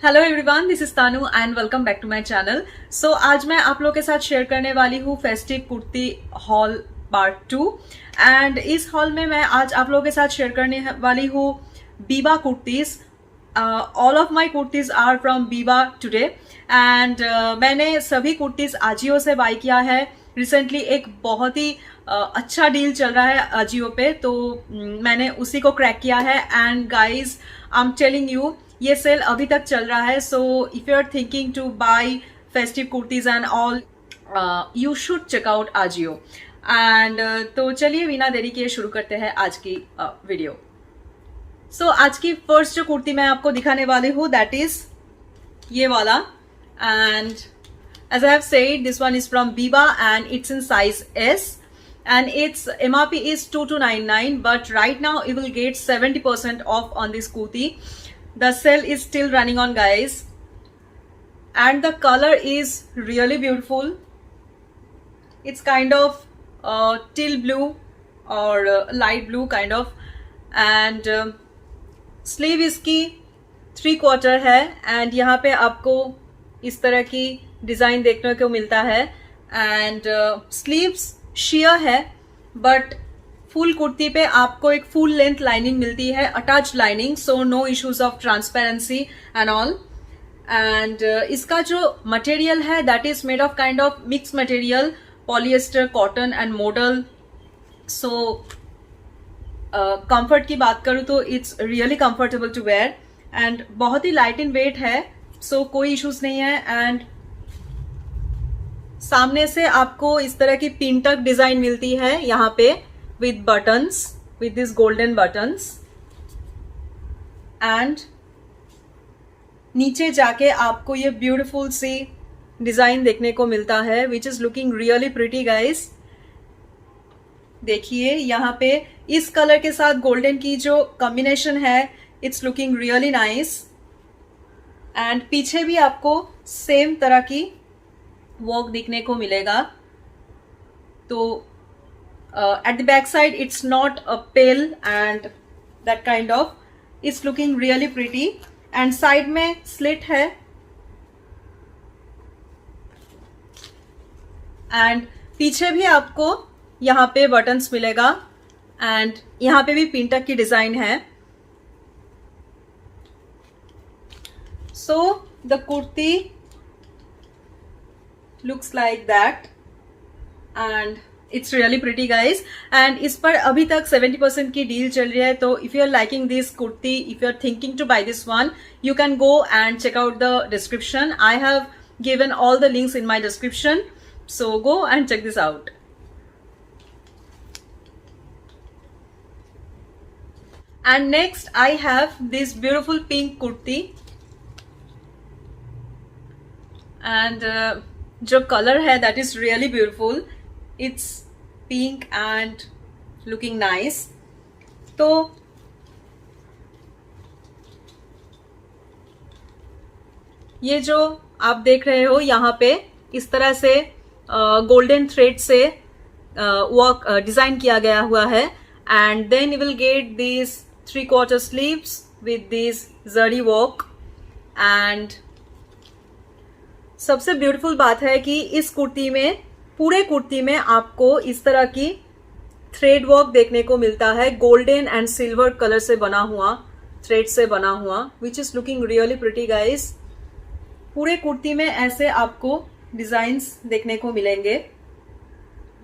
Hello everyone, this is Tanu and welcome back to my channel. So आज मैं आप लोगों के साथ शेयर करने वाली हूँ festive kurti hall part 2। And इस हॉल में मैं आज आप लोगों के साथ शेयर करने वाली हूँ Biba kurtis. All of my kurtis are from Biba today and मैंने सभी कुर्तीज आजियो से बाय किया है। रिसेंटली एक बहुत ही अच्छा डील चल रहा है आजियो पे, तो मैंने उसी को क्रैक किया है। And guys, I am telling you, ये सेल अभी तक चल रहा है। So if you are thinking to buy festive kurtis and all, you should check out Ajio. And तो चलिए बिना देरी किए शुरू करते हैं आज की वीडियो। सो आज की फर्स्ट जो कुर्ती मैं आपको दिखाने वाली हूँ दैट इज ये वाला। And as I have said, this one is from Biba and it's in size S and its MRP is 2299, but right now you will get 70% off on this kurti. The sale is still running on, guys, and the color is really beautiful. It's kind of teal blue or light blue kind of, and sleeve इसकी 3/4 है and यहाँ पे आपको इस तरह की design देखने को मिलता है। एंड स्लीव्स शेयर है, बट फुल कुर्ती पे आपको एक फुल लेंथ लाइनिंग मिलती है, attach lining, so no issues of transparency and all. And इसका जो मटेरियल है that is made of kind of mix material, polyester, cotton and modal. So comfort की बात करूँ तो it's really comfortable to wear and बहुत ही light in weight है, सो कोई इश्यूज नहीं है। एंड सामने से आपको इस तरह की पिन टक डिजाइन मिलती है यहाँ पे with buttons, with this golden buttons. And नीचे जाके आपको ये ब्यूटीफुल सी डिजाइन देखने को मिलता है which is looking really pretty guys. देखिए यहाँ पे इस कलर के साथ गोल्डन की जो कॉम्बिनेशन है, it's looking really nice. And पीछे भी आपको सेम तरह की वर्क दिखने को मिलेगा। तो at the back side it's not a pale and that kind of, it's looking really pretty. And side में स्लिट है एंड पीछे भी आपको यहाँ पे बटन्स मिलेगा एंड यहाँ पे भी पिंटक की डिजाइन है। So the kurti looks like that and it's really pretty guys। and इस पर अभी तक 70% की डील चल रही है, तो if you are liking this kurti, if you are thinking to buy this one, you can go and check out the description. I have given all the links in my description, so go and check this out. And next I have this beautiful pink kurti and जो colour है that is really beautiful, it's pink and looking nice. तो ये जो आप देख रहे हो यहाँ पे इस तरह से गोल्डन थ्रेड से वर्क डिजाइन किया गया हुआ है। And then you will get this 3/4 sleeves with this zari work. And सबसे ब्यूटीफुल बात है कि इस कुर्ती में, पूरे कुर्ती में आपको इस तरह की थ्रेड वर्क देखने को मिलता है, गोल्डन एंड सिल्वर कलर से बना हुआ, थ्रेड से बना हुआ, which is looking really pretty guys. पूरे कुर्ती में ऐसे आपको डिजाइन्स देखने को मिलेंगे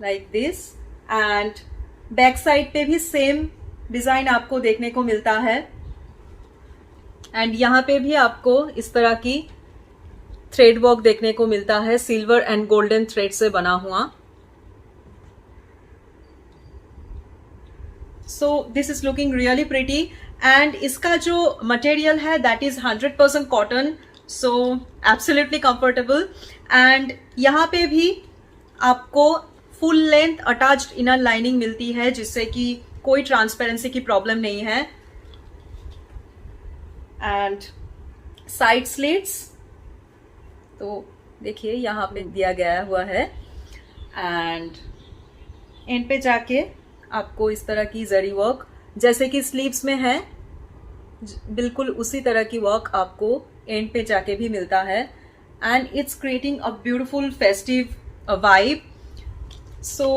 like this. And back side पे भी सेम डिजाइन आपको देखने को मिलता है। एंड यहाँ पे भी आपको इस तरह की थ्रेड वर्क देखने को मिलता है, सिल्वर एंड गोल्डन थ्रेड से बना हुआ। So this is looking really pretty. And इसका जो मटेरियल है that is 100% cotton, so absolutely comfortable. And यहाँ पे भी आपको full length attached inner lining मिलती है, जिससे कि कोई ट्रांसपेरेंसी की प्रॉब्लम नहीं है। एंड साइड स्लिट्स तो देखिए यहाँ पे दिया गया हुआ है। एंड एंड पे जाके आपको इस तरह की जरी वर्क जैसे कि स्लीव्स में है, बिल्कुल उसी तरह की वर्क आपको एंड पे जाके भी मिलता है and it's creating a beautiful festive vibe. So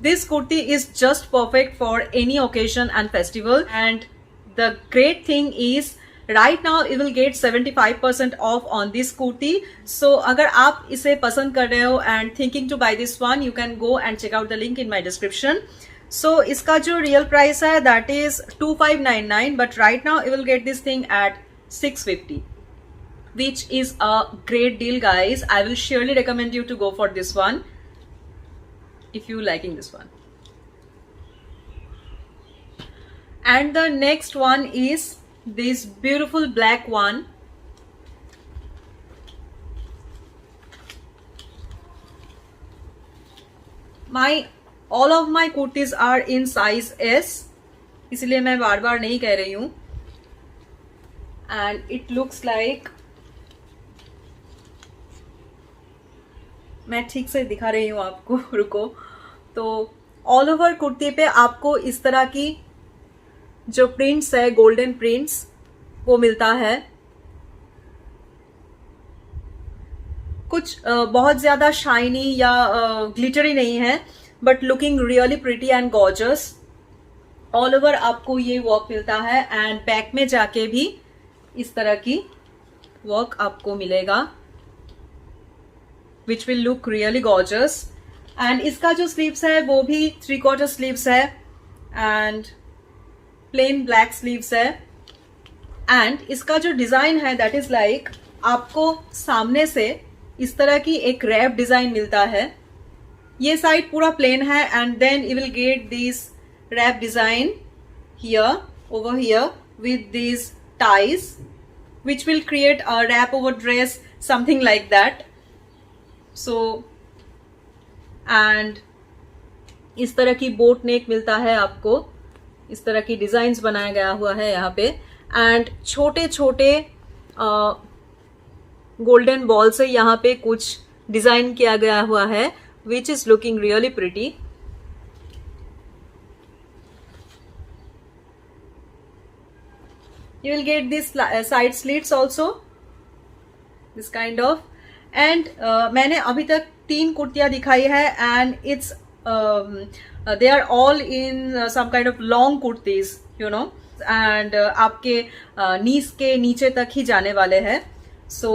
this kurti is just perfect for any occasion and festival. And the great thing is right now you will get 75% off on this kurti. So अगर आप इसे पसंद कर रहे हो and thinking to buy this one, you can go and check out the link in my description. So इसका जो real price है that is 2599, but right now you will get this thing at 650, which is a great deal, guys. I will surely recommend you to go for this one if you liking this one. And the next one is this beautiful black one. All of my kurtis are in size S, इसलिए मैं बार बार नहीं कह रही हूँ. And it looks like, मैं ठीक से दिखा रही हूँ आपको, रुको. तो ऑल ओवर कुर्ती पे आपको इस तरह की जो प्रिंट्स है, गोल्डन प्रिंट्स, वो मिलता है. कुछ बहुत ज्यादा शाइनी या ग्लिटरी नहीं है, but looking really pretty and gorgeous. All over आपको ये वर्क मिलता है एंड बैक में जाके भी इस तरह की वर्क आपको मिलेगा, which will look really gorgeous. And इसका जो स्लीव्स है वो भी 3/4 स्लीव्स है and plain black स्लीव्स है. and इसका जो डिजाइन है that is like, आपको सामने से इस तरह की एक रैप डिजाइन मिलता है. ये साइड पूरा प्लेन है and then you will get this wrap design here, over here, with these ties, which will create a wrap over dress, something like that. So and इस तरह की बोट नेक मिलता है आपको. इस तरह की डिजाइन्स बनाया गया हुआ है यहाँ पे एंड छोटे छोटे गोल्डन बॉल से यहाँ पे कुछ डिजाइन किया गया हुआ है, which is looking really pretty. You will get this side slits also, this kind of. And मैंने अभी तक 3 कुर्तियां दिखाई है and it's they are all in some kind of long kurtis, you know, and आपके नीज के नीचे तक ही जाने वाले हैं. So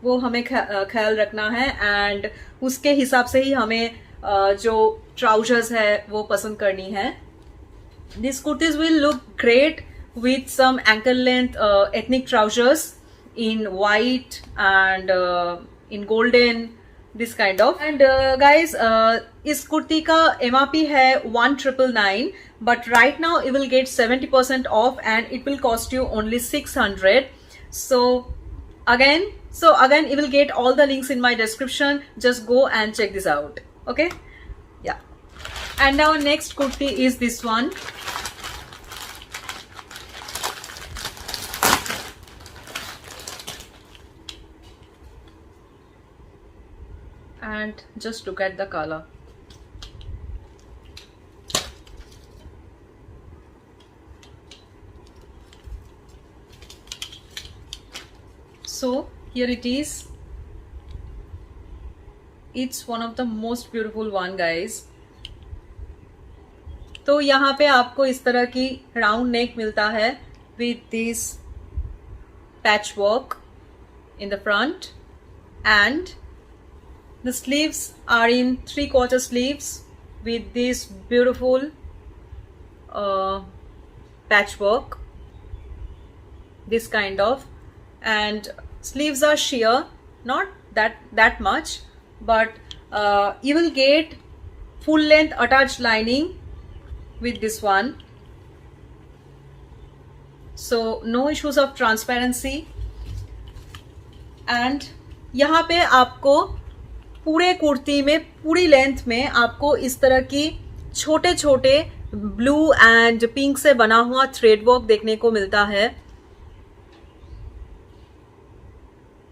वो हमें ख्याल रखना है एंड उसके हिसाब से ही हमें जो ट्राउजर्स है वो पसंद करनी है. These kurtis will look great with some ankle length ethnic trousers in white and in golden, this kind of. And guys, इस कुर्ती का MRP है 1999, but right now you will get 70% off and it will cost you only 600. So again you will get all the links in my description. Just go and check this out. Okay, yeah. And now next kurti is this one. And just look at the color. So here it is. It's one of the most beautiful one, guys. तो यहाँ पे आपको इस तरह की round neck मिलता है with this patch work in the front, and the sleeves are in 3/4 sleeves with this beautiful patchwork, this kind of. And sleeves are sheer, not that much, but you will get full length attached lining with this one, so no issues of transparency. And यहाँ पे आपको पूरे कुर्ती में पूरी length में आपको इस तरह की छोटे छोटे ब्लू एंड पिंक से बना हुआ थ्रेड वर्क देखने को मिलता है.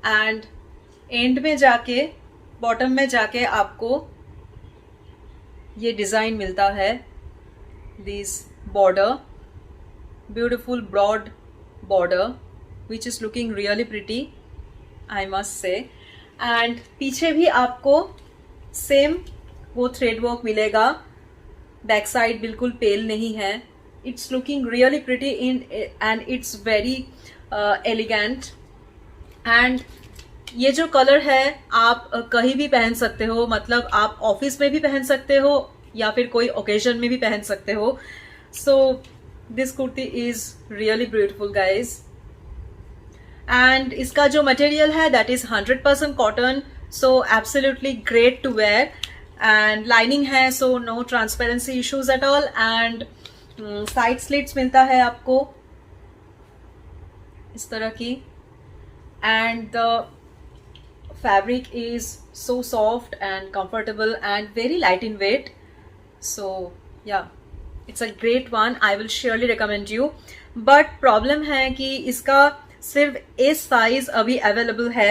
एंड एंड में जाके, बॉटम में जाके आपको ये डिजाइन मिलता है, this border, beautiful broad border which is looking really pretty, I must say. And पीछे भी आपको सेम वो थ्रेड वर्क मिलेगा, बैक साइड बिल्कुल पेल नहीं है। It's looking really pretty in and it's very elegant. And ये जो कलर है आप कहीं भी पहन सकते हो, मतलब आप ऑफिस में भी पहन सकते हो या फिर कोई ओकेजन में भी पहन सकते हो। So this kurti is really beautiful guys. And इसका जो मटेरियल है that is 100% cotton, so absolutely great to wear. And lining है, so no transparency issues at all. And side slits मिलता है आपको इस तरह की। And the fabric is so soft and comfortable and very light in weight, so yeah, it's a great one. I will surely recommend you, but problem है कि इसका सिर्फ S size अभी available है,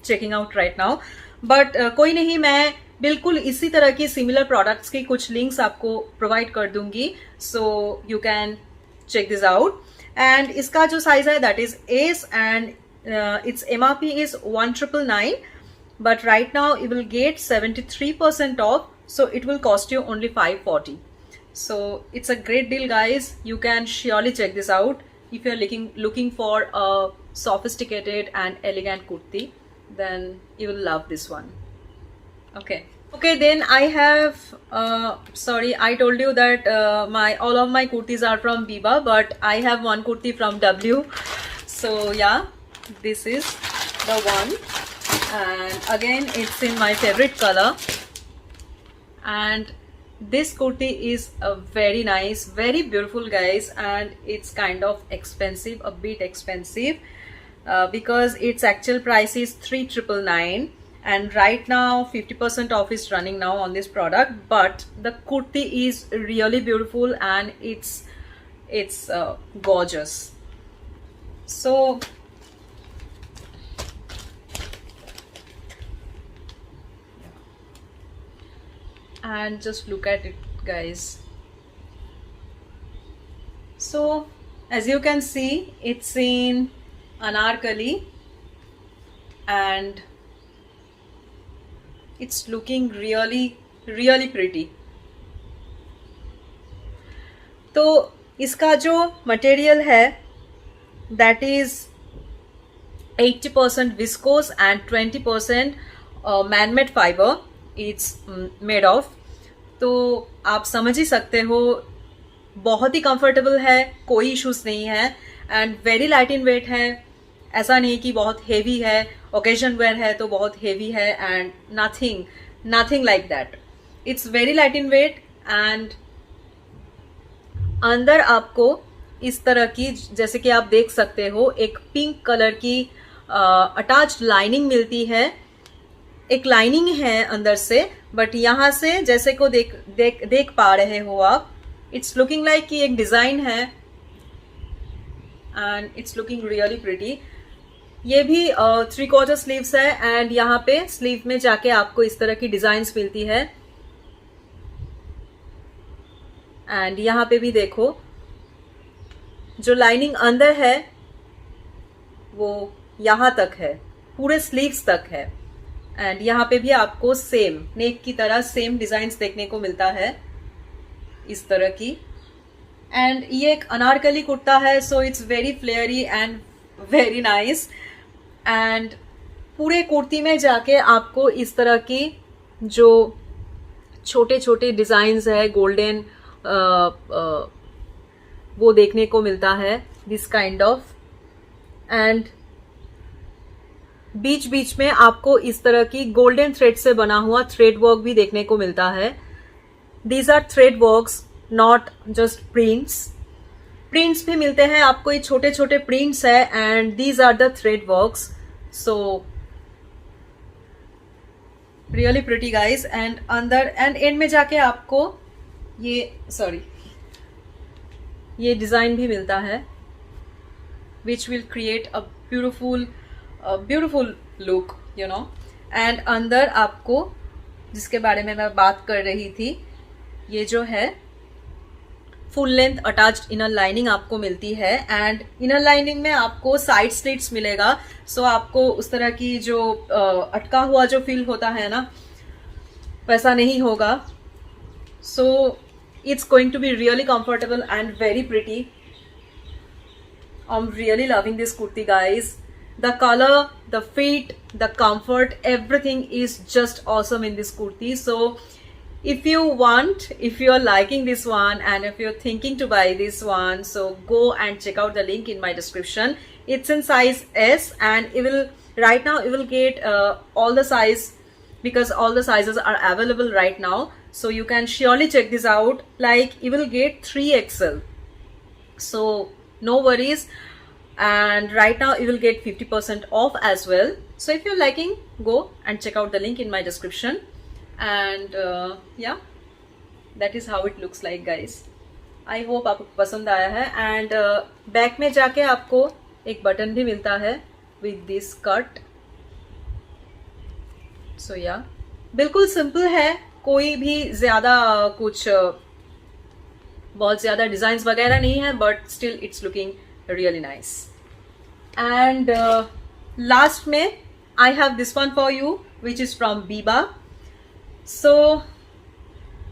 checking out right now, but कोई नहीं, मैं बिल्कुल इसी तरह की सिमिलर प्रोडक्ट्स की कुछ लिंक्स आपको प्रोवाइड कर दूंगी, so you can check this out. And इसका जो साइज है that is S and its MRP is 1999, but right now you will get 73% off, so it will cost you only 540. So it's a great deal guys, you can surely check this out if you're looking for a sophisticated and elegant kurti, then you will love this one. Okay, then I have sorry, I told you that all of my kurtis are from Biba, but I have one kurti from W. So yeah, this is the one, and again it's in my favorite color. And this kurti is a very nice, very beautiful guys, and it's kind of expensive, a bit expensive, because its actual price is 3,999, and right now 50% off is running now on this product. But the kurti is really beautiful and it's gorgeous. So and just look at it guys. So as you can see, it's in anarkali and it's looking really really pretty. तो इसका जो material है that is 80% viscose and 20% man-made fiber it's made of. तो आप समझ ही सकते हो, बहुत ही कंफर्टेबल है, कोई इश्यूज नहीं है, and very light in weight है। ऐसा नहीं कि बहुत हेवी है, ओकेजन वेयर है तो बहुत हेवी है, and nothing like that. It's very light in weight. And अंदर आपको इस तरह की, जैसे कि आप देख सकते हो, एक पिंक कलर की अटैच्ड लाइनिंग मिलती है। एक लाइनिंग है अंदर से, बट यहाँ से जैसे को देख पा रहे हो आप, इट्स लुकिंग लाइक कि एक डिजाइन है and it's looking really pretty. ये भी 3/4 स्लीव्स है, एंड यहाँ पे स्लीव में जाके आपको इस तरह की डिजाइन्स मिलती है। एंड यहाँ पे भी देखो, जो लाइनिंग अंदर है वो यहाँ तक है, पूरे स्लीव्स तक है। एंड यहाँ पे भी आपको सेम नेक की तरह सेम डिजाइन्स देखने को मिलता है इस तरह की। एंड ये एक अनारकली कुर्ता है, so it's very फ्लेयरी and very nice. And पूरे कुर्ती में जाके आपको इस तरह की जो छोटे छोटे डिजाइन्स है गोल्डन, वो देखने को मिलता है, दिस काइंड ऑफ। एंड बीच बीच में आपको इस तरह की गोल्डन थ्रेड से बना हुआ थ्रेड वर्क भी देखने को मिलता है। These are thread works, not just prints. Prints भी मिलते हैं आपको, ये छोटे छोटे प्रिंट्स है, and these are the thread works. So really pretty guys. And अंदर एंड एंड में जाके आपको ये डिजाइन भी मिलता है, which will create a beautiful look, you know. And अंदर आपको, जिसके बारे में मैं बात कर रही थी, ये जो है full length attached inner lining आपको मिलती है एंड इनर लाइनिंग में आपको साइड स्लिट्स मिलेगा. सो आपको उस तरह की जो अटका हुआ जो फील होता है ना वैसा नहीं होगा. So it's going to be really comfortable and very pretty. I'm really loving this kurti, guys. The color, the fit, the comfort, everything is just awesome in this kurti. So if you are liking this one and if you're thinking to buy this one, so go and check out the link in my description. It's in size S and right now you will get all the size because all the sizes are available right now. So you can surely check this out. Like you will get 3XL. So no worries, and right now you will get 50% off as well. So if you're liking, go and check out the link in my description. And yeah, that is how it looks like, guys. I hope आपको पसंद आया है. And back में जाके आपको एक button भी मिलता है with this cut. So yeah, बिल्कुल सिंपल है, कोई भी ज्यादा कुछ बहुत ज्यादा डिजाइन वगैरह नहीं है, but still it's looking really nice. And last में I have this one for you which is from Biba. So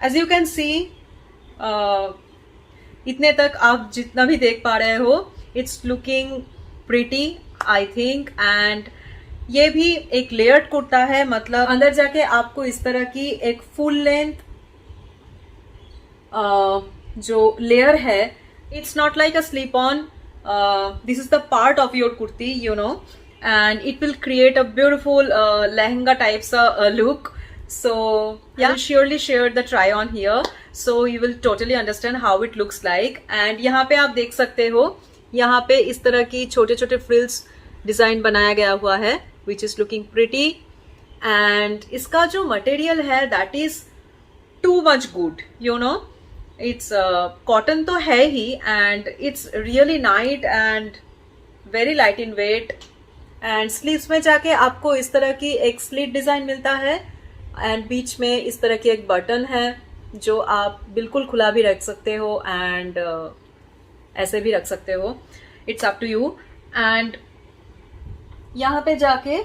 as you can see, इतने तक आप जितना भी देख पा रहे हो, it's looking pretty I think. And ये भी एक लेयर्ड कुर्ता है, मतलब अंदर जाके आपको इस तरह की एक फुल लेंथ जो लेयर है, it's not like a slip on, this is the part of your kurti, you know, and it will create a beautiful lehenga types look. So yeah, I'll surely share the try on here, so you will totally understand how it looks like. And यहाँ पे आप देख सकते हो, यहाँ पे इस तरह की छोटे छोटे फ्रिल्स डिजाइन बनाया गया हुआ है, which is looking pretty. And इसका जो मटेरियल है that is too much good, you know. It's cotton तो है ही, and it's really light and very light in weight. And sleeves में जाके आपको इस तरह की एक स्लिट डिजाइन मिलता है, एंड बीच में इस तरह की एक बटन है जो आप बिल्कुल खुला भी रख सकते हो एंड ऐसे भी रख सकते हो, it's up to you. And यहाँ पे जाके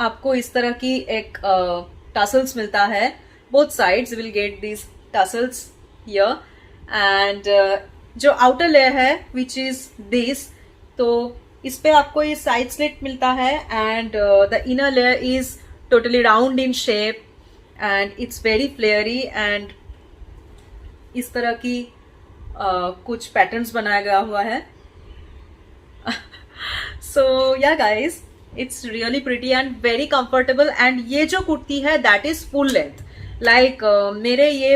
आपको इस तरह की एक टसल्स मिलता है, both sides will get this tassels here. And जो आउटर लेयर है विच इज दिस, तो इस पे आपको ये साइड स्लिट मिलता है and the inner layer is totally round in shape and it's very flary. and इस तरह की कुछ पैटर्न्स बनाया गया हुआ है. so yeah guys, it's really pretty and very comfortable. and ये जो कुर्ती है that is full length, like मेरे ये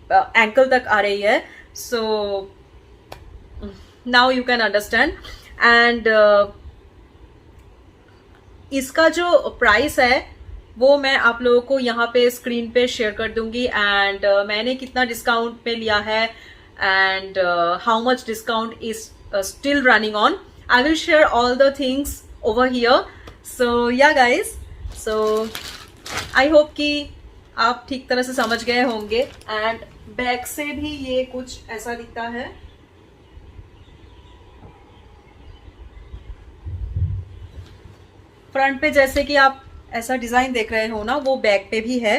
एंकल तक आ रही है. so now you can understand. and इसका जो प्राइस है वो मैं आप लोगों को यहाँ पे स्क्रीन पे शेयर कर दूंगी. एंड मैंने कितना डिस्काउंट पे लिया है and how much discount is still running on, I will share all the things over here. So yeah guys, so I hope कि आप ठीक तरह से समझ गए होंगे. एंड बैक से भी ये कुछ ऐसा दिखता है. फ्रंट पे जैसे कि आप ऐसा डिजाइन देख रहे हो ना, वो बैक पे भी है,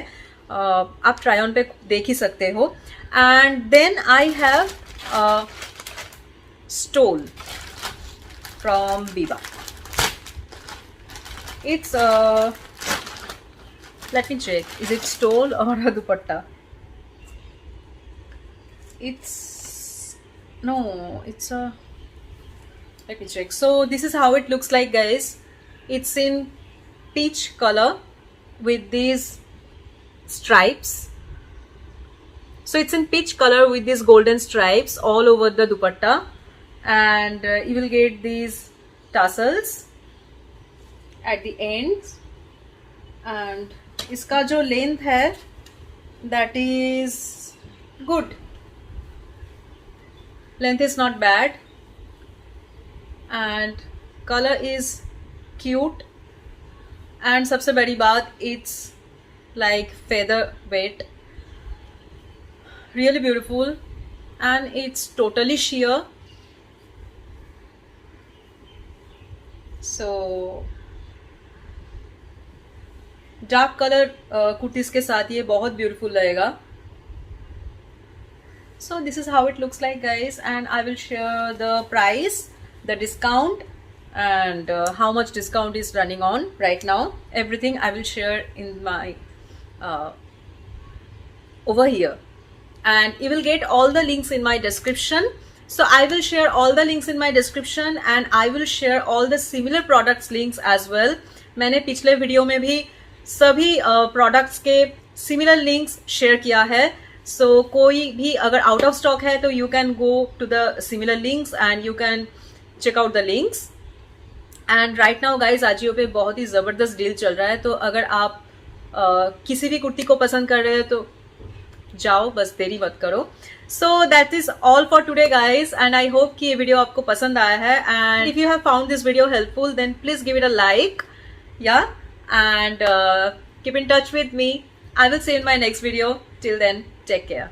आप ट्राई ऑन पे देख ही सकते हो. And then I have stole from Biba. It's let me check, is it stole or dupatta? It's no, it's let me check. So this is how it looks like, guys. It's in peach color with these stripes. So it's in peach color with these golden stripes all over the dupatta, and you will get these tassels at the ends. And iska jo length hai that is good, length is not bad, and color is cute. And सबसे बड़ी बात, it's like feather wait, really beautiful. and it's totally sheer. So dark colour kurtis के साथ ये बहुत beautiful लगेगा. So this is how it looks like, guys, and I will share the price, the discount, and how much discount is running on right now. Everything I will share in my over here, and you will get all the links in my description. So I will share all the links in my description, and I will share all the similar products links as well. मैंने पिछले video में भी सभी products के similar links share किया है. सो कोई भी अगर आउट ऑफ स्टॉक है तो you can go to the similar links and you can check out the links. And right now guys Ajio पे बहुत ही ज़बरदस्त डील चल रहा है. तो अगर आप किसी भी कुर्ती को पसंद कर रहे हो तो जाओ, बस देरी मत करो. So that is all for today guys, and I hope कि ये वीडियो आपको पसंद आया है. And if you have found this video helpful then please give it a like, या, and keep in touch with me. I will see you in my next video. Till then, take care.